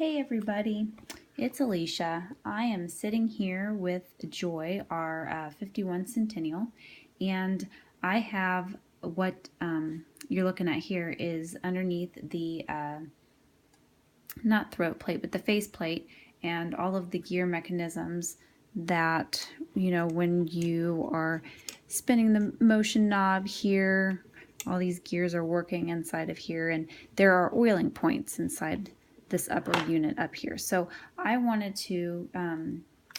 Hey everybody, it's Alicia. I am sitting here with Joy, our 51 Centennial, and I have what you're looking at here is underneath the, not throat plate, but the face plate and all of the gear mechanisms that, when you are spinning the motion knob here, all these gears are working inside of here, and there are oiling points inside this upper unit up here. So I wanted to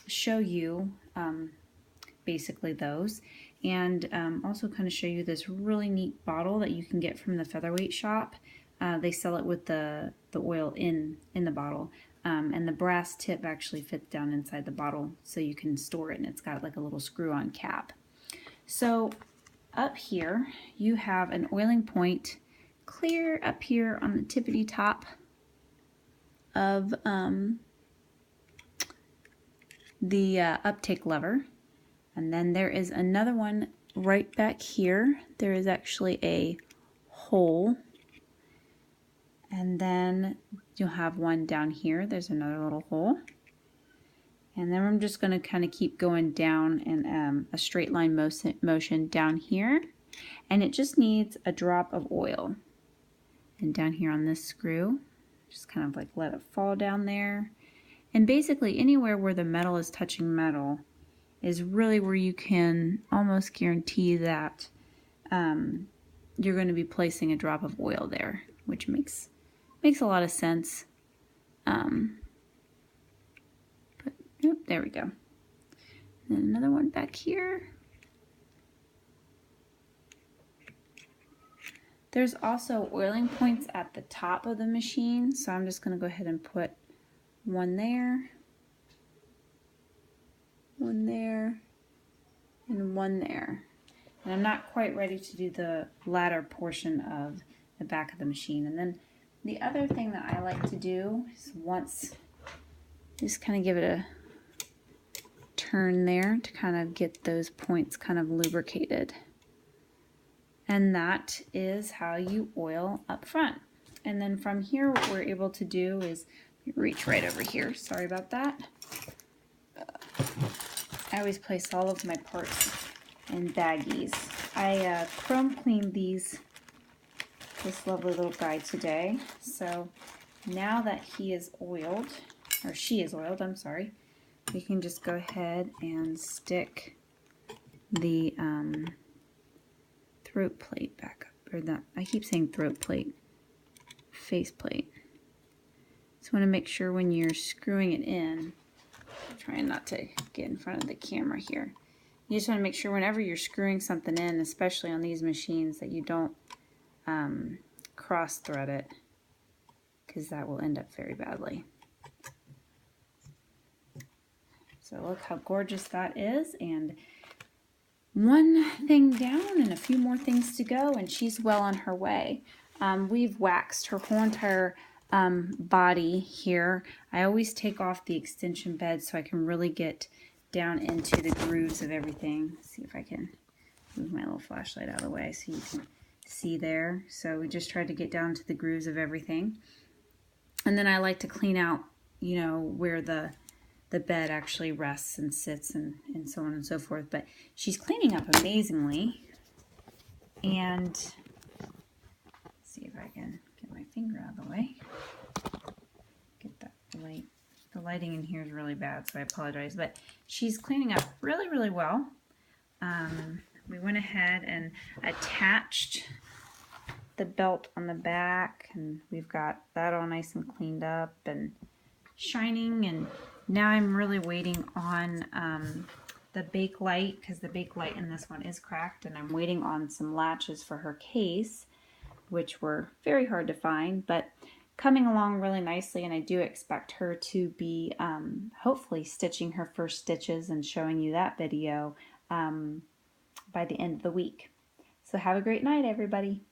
show you basically those, and also kind of show you this really neat bottle that you can get from the Featherweight shop. They sell it with the oil in the bottle, and the brass tip actually fits down inside the bottle so you can store it, and it's got like a little screw-on cap. So up here you have an oiling point clear up here on the tippity top of the uptake lever, and then there is another one right back here. There is actually a hole, and then you'll have one down here. There's another little hole, and then I'm just going to kind of keep going down in a straight line motion down here, and it just needs a drop of oil. And down here on this screw, just kind of like let it fall down there. And basically anywhere where the metal is touching metal is really where you can almost guarantee that you're going to be placing a drop of oil there, which makes a lot of sense. But there we go. And another one back here. There's also oiling points at the top of the machine, so I'm just going to go ahead and put one there, and one there. And I'm not quite ready to do the latter portion of the back of the machine. And then the other thing that I like to do is just kind of give it a turn there to kind of get those points kind of lubricated. And that is how you oil up front. And then from here, what we're able to do is reach right over here. Sorry about that. I always place all of my parts in baggies. I chrome cleaned this lovely little guy today. So now that he is oiled, or she is oiled, I'm sorry, we can just go ahead and stick the throat plate back up, or that, I keep saying throat plate, face plate. Just want to make sure when you're screwing it in, I'm trying not to get in front of the camera here, you just want to make sure whenever you're screwing something in, especially on these machines, that you don't cross thread it, because that will end up very badly. So look how gorgeous that is, and one thing down and a few more things to go, and she's well on her way. We've waxed her whole entire body here. I always take off the extension bed so I can really get down into the grooves of everything. Let's see if I can move my little flashlight out of the way so you can see there. So we just tried to get down to the grooves of everything. And then I like to clean out, where the bed actually rests and sits and so on and so forth. But she's cleaning up amazingly. And let's see if I can get my finger out of the way. Get that light. The lighting in here is really bad, so I apologize. But she's cleaning up really, really well. We went ahead and attached the belt on the back, and we've got that all nice and cleaned up and shining. And now I'm really waiting on the bake light, because the bake light in this one is cracked, and I'm waiting on some latches for her case, which were very hard to find, but coming along really nicely. And I do expect her to be hopefully stitching her first stitches and showing you that video by the end of the week. So have a great night, everybody.